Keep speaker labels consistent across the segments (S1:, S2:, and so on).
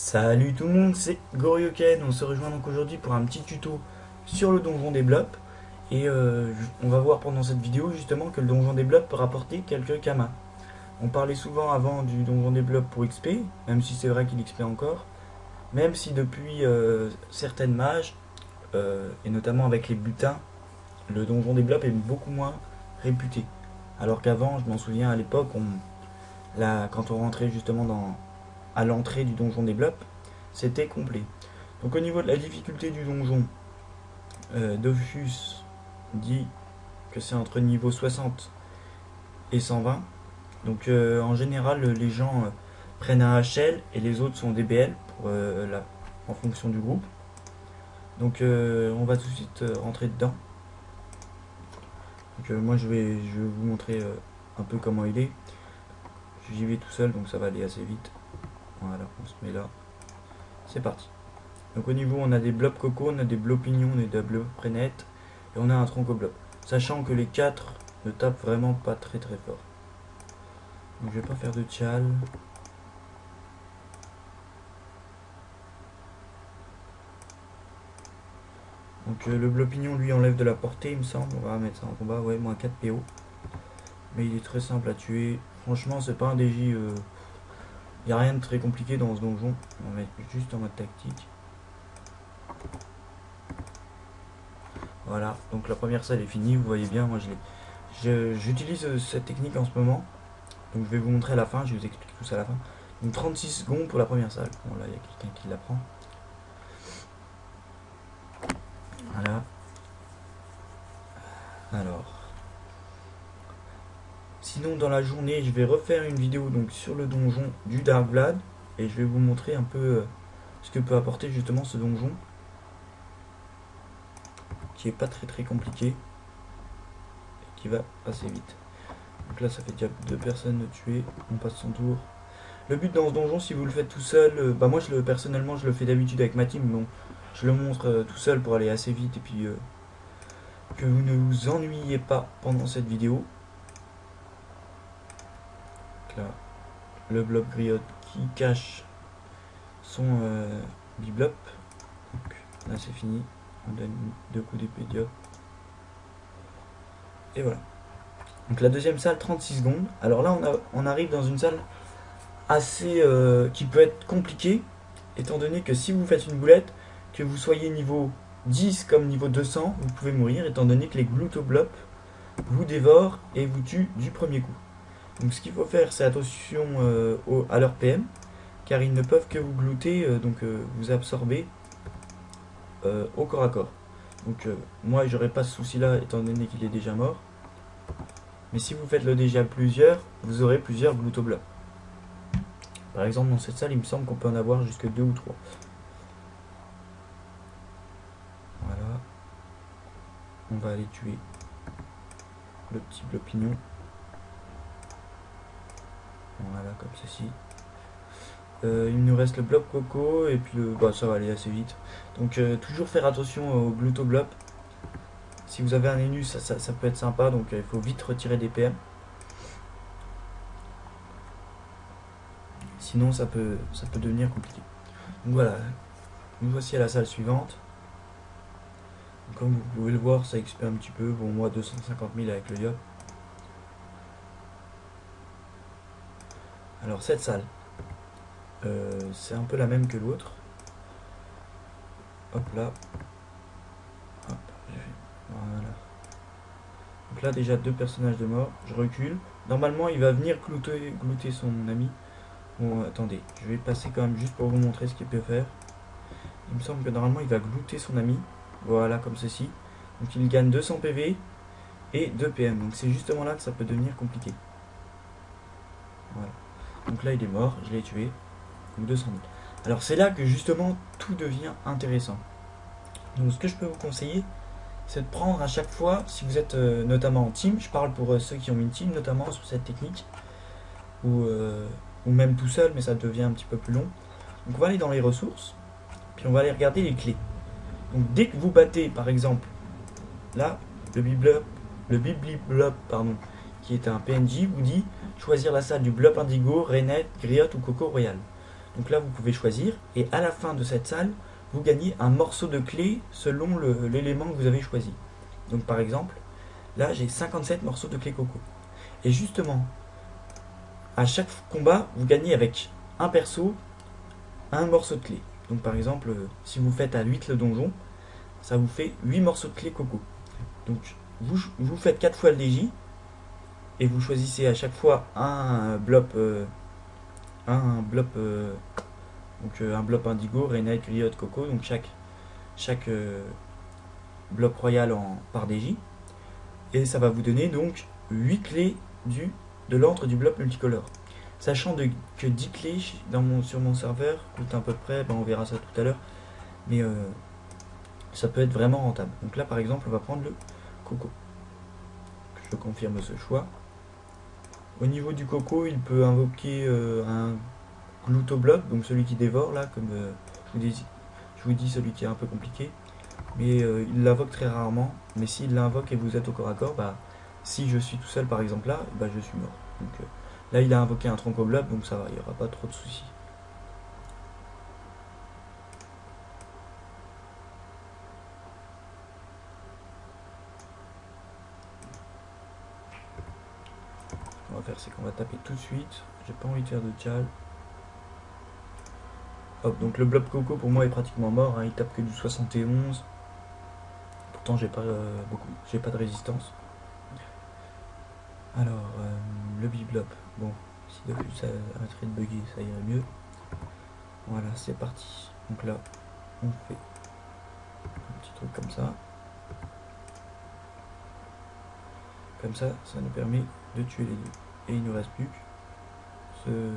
S1: Salut tout le monde, c'est Goryoken. On se rejoint donc aujourd'hui pour un petit tuto sur le donjon des blops. Et on va voir pendant cette vidéo justement que le donjon des blops peut rapporter quelques kamas. On parlait souvent avant du donjon des blops pour XP, même si c'est vrai qu'il XP encore. Même si depuis certaines mages, et notamment avec les butins, le donjon des blops est beaucoup moins réputé. Alors qu'avant, je m'en souviens à l'époque, quand on rentrait justement à l'entrée du donjon des blops, c'était complet. Donc au niveau de la difficulté du donjon, Dofus dit que c'est entre niveau 60 et 120. Donc en général, les gens prennent un HL et les autres sont des BL en fonction du groupe. Donc on va tout de suite rentrer dedans. Donc moi je vais vous montrer un peu comment il est. J'y vais tout seul donc ça va aller assez vite. Voilà, on se met là. C'est parti. Donc au niveau, on a des blops coco, on a des blops pignons, on a des blops prénettes et on a un tronc au blob. Sachant que les 4 ne tapent vraiment pas très très fort. Donc je vais pas faire de tchal. Donc le blob pignon lui enlève de la portée il me semble. On va mettre ça en combat, ouais, moins 4 PO. Mais il est très simple à tuer. Franchement c'est pas un DJ. Il n'y a rien de très compliqué dans ce donjon. On va mettre juste en mode tactique. Voilà, donc la première salle est finie, vous voyez bien, moi j'utilise cette technique en ce moment. Donc je vais vous montrer à la fin, je vous explique tout ça à la fin. Donc 36 secondes pour la première salle. Bon là il y a quelqu'un qui la prend. Voilà. Alors. Sinon dans la journée je vais refaire une vidéo donc sur le donjon du Dark Vlad. Et je vais vous montrer un peu ce que peut apporter justement ce donjon. Qui est pas très très compliqué. Et qui va assez vite. Donc là ça fait déjà 2 personnes tuées, on passe son tour. Le but dans ce donjon, si vous le faites tout seul, bah moi personnellement je le fais d'habitude avec ma team, donc je le montre tout seul pour aller assez vite et puis que vous ne vous ennuyez pas pendant cette vidéo. Donc là, le blob griotte qui cache son biblop. Donc là c'est fini, on donne 2 coups d'épée diop. Et voilà. Donc la deuxième salle, 36 secondes. Alors là on arrive dans une salle assez qui peut être compliquée, étant donné que si vous faites une boulette, que vous soyez niveau 10 comme niveau 200, vous pouvez mourir, étant donné que les glutoblops vous dévorent et vous tuent du premier coup. Donc ce qu'il faut faire, c'est attention à leur PM, car ils ne peuvent que vous glouter, donc vous absorber au corps à corps. Donc moi j'aurais pas ce souci là, étant donné qu'il est déjà mort. Mais si vous faites le déjà plusieurs, vous aurez plusieurs glutoblops. Par exemple, dans cette salle, il me semble qu'on peut en avoir jusque 2 ou 3. Voilà. On va aller tuer le petit blob pignon. Voilà, comme ceci. Il nous reste le blob coco et puis ça va aller assez vite. Donc toujours faire attention au glutoblob. Si vous avez un Enus, ça peut être sympa, donc il faut vite retirer des PM. Sinon ça peut devenir compliqué. Donc voilà, nous voici à la salle suivante. Comme vous pouvez le voir, ça XP un petit peu. Bon, moi 250 000 avec le yop. Alors cette salle, c'est un peu la même que l'autre. Hop là. Hop, voilà. Donc là déjà 2 personnages de mort. Je recule. Normalement il va venir glouter son ami. Bon attendez, je vais passer quand même juste pour vous montrer ce qu'il peut faire. Il me semble que normalement il va glouter son ami. Voilà, comme ceci. Donc il gagne 200 PV et 2 PM. Donc c'est justement là que ça peut devenir compliqué. Voilà. Donc là il est mort, je l'ai tué. Donc 200 000. Alors c'est là que justement tout devient intéressant. Donc ce que je peux vous conseiller, c'est de prendre à chaque fois, si vous êtes notamment en team, je parle pour ceux qui ont une team notamment sur cette technique, ou même tout seul, mais ça devient un petit peu plus long. Donc on va aller dans les ressources, puis on va aller regarder les clés. Donc dès que vous battez par exemple là, le bibliblop pardon, qui est un PNJ, vous dit choisir la salle du blob indigo, rainette, griotte ou coco royal. Donc là, vous pouvez choisir, et à la fin de cette salle, vous gagnez un morceau de clé selon l'élément que vous avez choisi. Donc par exemple, là j'ai 57 morceaux de clé coco. Et justement, à chaque combat, vous gagnez avec un perso, un morceau de clé. Donc par exemple, si vous faites à 8 le donjon, ça vous fait 8 morceaux de clé coco. Donc vous faites 4 fois le DJ, et vous choisissez à chaque fois un blob un blob indigo, Renate, Griot, Coco, donc chaque blob royal par DJ. Et ça va vous donner donc 8 clés de l'antre du blob multicolore. Sachant que 10 clés sur mon serveur coûtent à peu près, on verra ça tout à l'heure, mais ça peut être vraiment rentable. Donc là par exemple on va prendre le coco. Je confirme ce choix. Au niveau du coco, il peut invoquer un glutoblob, donc celui qui dévore là, comme je vous dis, celui qui est un peu compliqué. Mais il l'invoque très rarement. Mais s'il l'invoque et vous êtes au corps à corps, si je suis tout seul par exemple là, je suis mort. Donc là il a invoqué un troncoblob, donc ça va, il n'y aura pas trop de soucis. Ce qu'on va faire, c'est qu'on va taper tout de suite. J'ai pas envie de faire de tchal. Hop, donc le blob coco pour moi est pratiquement mort, hein, il tape que du 71. Pourtant j'ai pas j'ai pas de résistance. Alors, le biblob, bon, si de plus ça arrêterait de bugger, ça irait mieux. Voilà, c'est parti. Donc là, on fait un petit truc comme ça. Comme ça, ça nous permet de tuer les deux. Et il ne nous reste plus que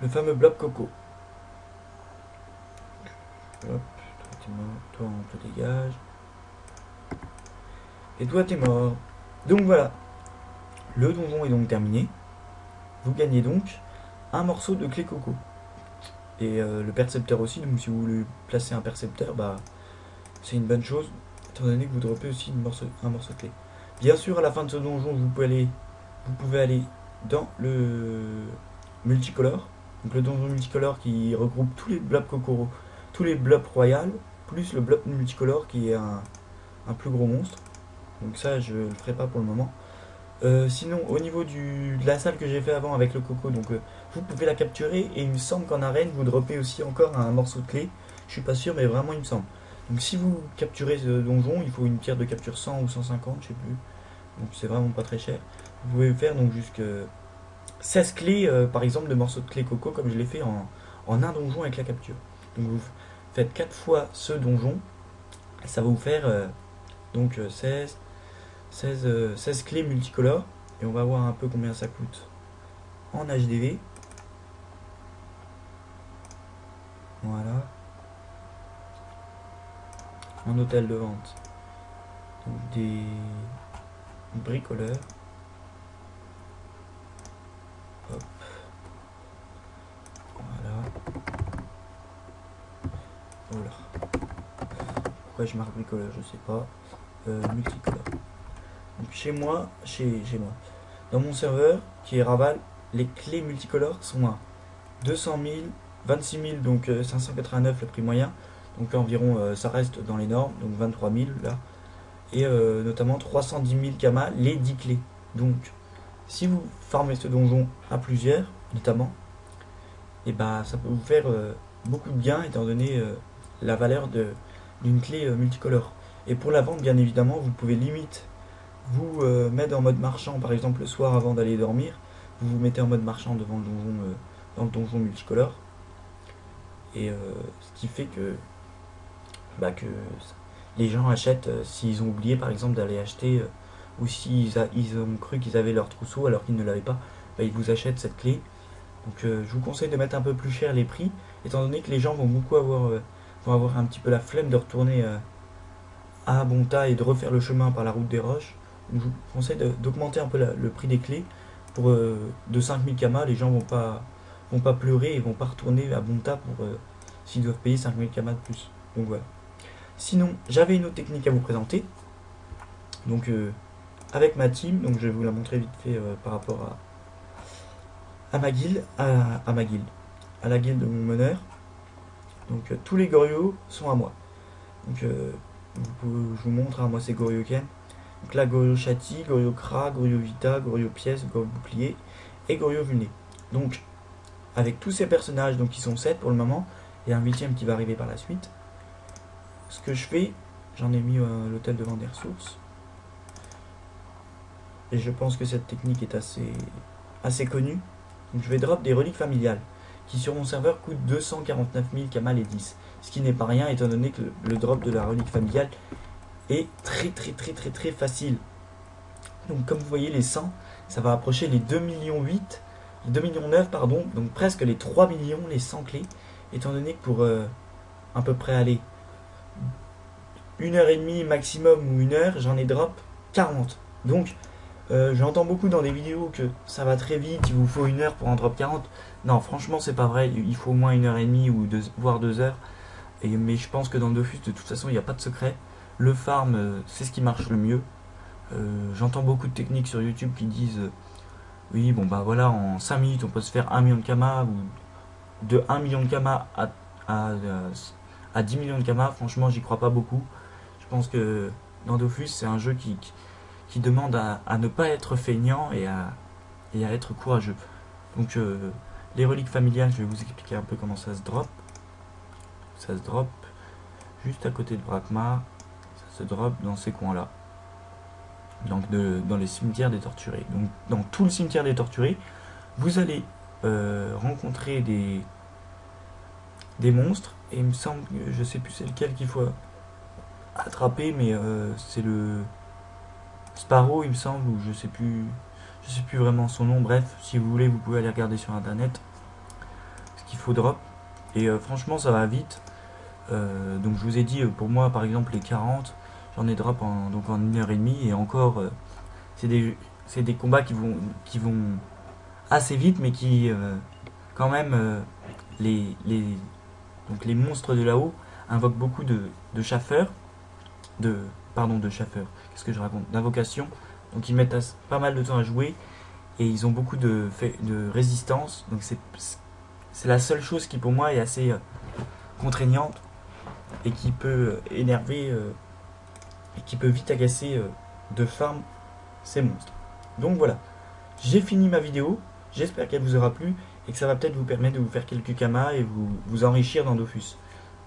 S1: le fameux blob coco. Hop, toi t'es mort, toi on te dégage. Et toi t'es mort. Donc voilà, le donjon est donc terminé. Vous gagnez donc un morceau de clé coco. Et le percepteur aussi, donc si vous voulez placer un percepteur, c'est une bonne chose, étant donné que vous droppez aussi un morceau de clé. Bien sûr, à la fin de ce donjon, vous pouvez aller dans le multicolore. Donc le donjon multicolore qui regroupe tous les blobs Kokoro, tous les blobs royales, plus le blob multicolore qui est un plus gros monstre. Donc ça, je le ferai pas pour le moment. Sinon, au niveau de la salle que j'ai fait avant avec le coco, donc vous pouvez la capturer et il me semble qu'en arène vous droppez aussi encore un morceau de clé. Je suis pas sûr, mais vraiment il me semble. Donc si vous capturez ce donjon, il faut une pierre de capture 100 ou 150, je sais plus. Donc c'est vraiment pas très cher. Vous pouvez faire donc jusque 16 clés, par exemple, de morceaux de clé coco, comme je l'ai fait en un donjon avec la capture. Donc vous faites 4 fois ce donjon, ça va vous faire donc 16 clés multicolores. Et on va voir un peu combien ça coûte en HDV. Voilà. En hôtel de vente. Donc des bricoleurs. Hop. Voilà. Oh là. Pourquoi je marque bricoleur, je sais pas. Multicolore. Donc chez moi, dans mon serveur qui est Raval, les clés multicolores sont à 200 000, 26 000, donc 589 le prix moyen, donc environ ça reste dans les normes, donc 23 000 là, et notamment 310 000 kamas les 10 clés. Donc si vous farmez ce donjon à plusieurs, notamment, et ça peut vous faire beaucoup de gains étant donné la valeur d'une clé multicolore. Et pour la vente, bien évidemment, vous pouvez limite vous mettre en mode marchand, par exemple le soir avant d'aller dormir, vous vous mettez en mode marchand devant le donjon, dans le donjon multicolore, et ce qui fait que les gens achètent s'ils ont oublié par exemple d'aller acheter, ou s'ils ont cru qu'ils avaient leur trousseau alors qu'ils ne l'avaient pas, ils vous achètent cette clé. Donc je vous conseille de mettre un peu plus cher les prix, étant donné que les gens vont beaucoup avoir un petit peu la flemme de retourner à Bonta et de refaire le chemin par la route des roches. Donc, je vous conseille d'augmenter un peu le prix des clés pour de 5000 kamas. Les gens vont pas pleurer et vont pas retourner à Bonta pour s'ils doivent payer 5000 kamas de plus. Donc voilà. Sinon, j'avais une autre technique à vous présenter. Donc avec ma team, donc je vais vous la montrer vite fait par rapport à ma guilde, à la guilde de mon meneur. Donc tous les Goryo sont à moi. Donc je vous montre, moi c'est Goryoken. Donc là Goryo Chati, Goryo Kra, Goryo Vita, Goryo Pièce, Goryo Bouclier et Goryo Vulné. Donc avec tous ces personnages, donc ils sont 7 pour le moment, et un 8ème qui va arriver par la suite. Ce que je fais, j'en ai mis l'hôtel devant des ressources. Et je pense que cette technique est assez connue. Donc je vais drop des reliques familiales qui sur mon serveur coûtent 249 000 Kamal et 10. Ce qui n'est pas rien étant donné que le drop de la relique familiale est très facile. Donc comme vous voyez les 100, ça va approcher les 2,8 millions, les 2,9 millions pardon, donc presque les 3 millions les 100 clés, étant donné que pour à peu près aller 1h30 maximum ou 1 heure, j'en ai drop 40. Donc j'entends beaucoup dans des vidéos que ça va très vite, il vous faut 1 heure pour en drop 40. Non, franchement, c'est pas vrai, il faut au moins 1h30 ou voire 2 heures. Mais je pense que dans Dofus, de toute façon, il n'y a pas de secret. Le farm, c'est ce qui marche le mieux. J'entends beaucoup de techniques sur YouTube qui disent oui, bon bah voilà, en 5 minutes, on peut se faire 1 million de Kama, ou de 1 million de Kama à 10 millions de Kama. Franchement, j'y crois pas beaucoup. Je pense que dans Dofus, c'est un jeu qui demande à ne pas être feignant et à être courageux. Donc les reliques familiales, je vais vous expliquer un peu comment ça se drop. Ça se drop juste à côté de Brakma. Ça se drop dans ces coins-là. Donc dans les cimetières des torturés. Donc dans tout le cimetière des torturés, vous allez rencontrer des monstres. Et il me semble que je sais plus c'est lequel qu'il faut attraper, mais c'est le Sparrow, il me semble, ou je sais plus vraiment son nom. Bref, si vous voulez, vous pouvez aller regarder sur internet ce qu'il faut drop. Et franchement, ça va vite. Donc je vous ai dit, pour moi, par exemple, les 40, j'en ai drop en 1h30. Et encore, c'est des combats qui vont assez vite, mais qui, quand même, donc les monstres de là-haut invoquent beaucoup de chaffeurs. De chaffeurs, qu'est-ce que je raconte, d'invocation. Donc ils mettent pas mal de temps à jouer et ils ont beaucoup de résistance. Donc c'est la seule chose qui pour moi est assez contraignante et qui peut énerver et qui peut vite agacer de farm ces monstres. Donc voilà, j'ai fini ma vidéo, j'espère qu'elle vous aura plu et que ça va peut-être vous permettre de vous faire quelques kamas et vous enrichir dans Dofus.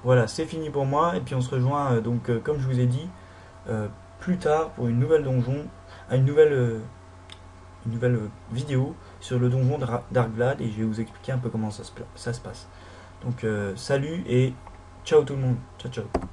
S1: Voilà, c'est fini pour moi et puis on se rejoint donc comme je vous ai dit plus tard pour une nouvelle donjon, une nouvelle vidéo sur le donjon Darkblade et je vais vous expliquer un peu comment ça se passe. Donc salut et ciao tout le monde, ciao ciao.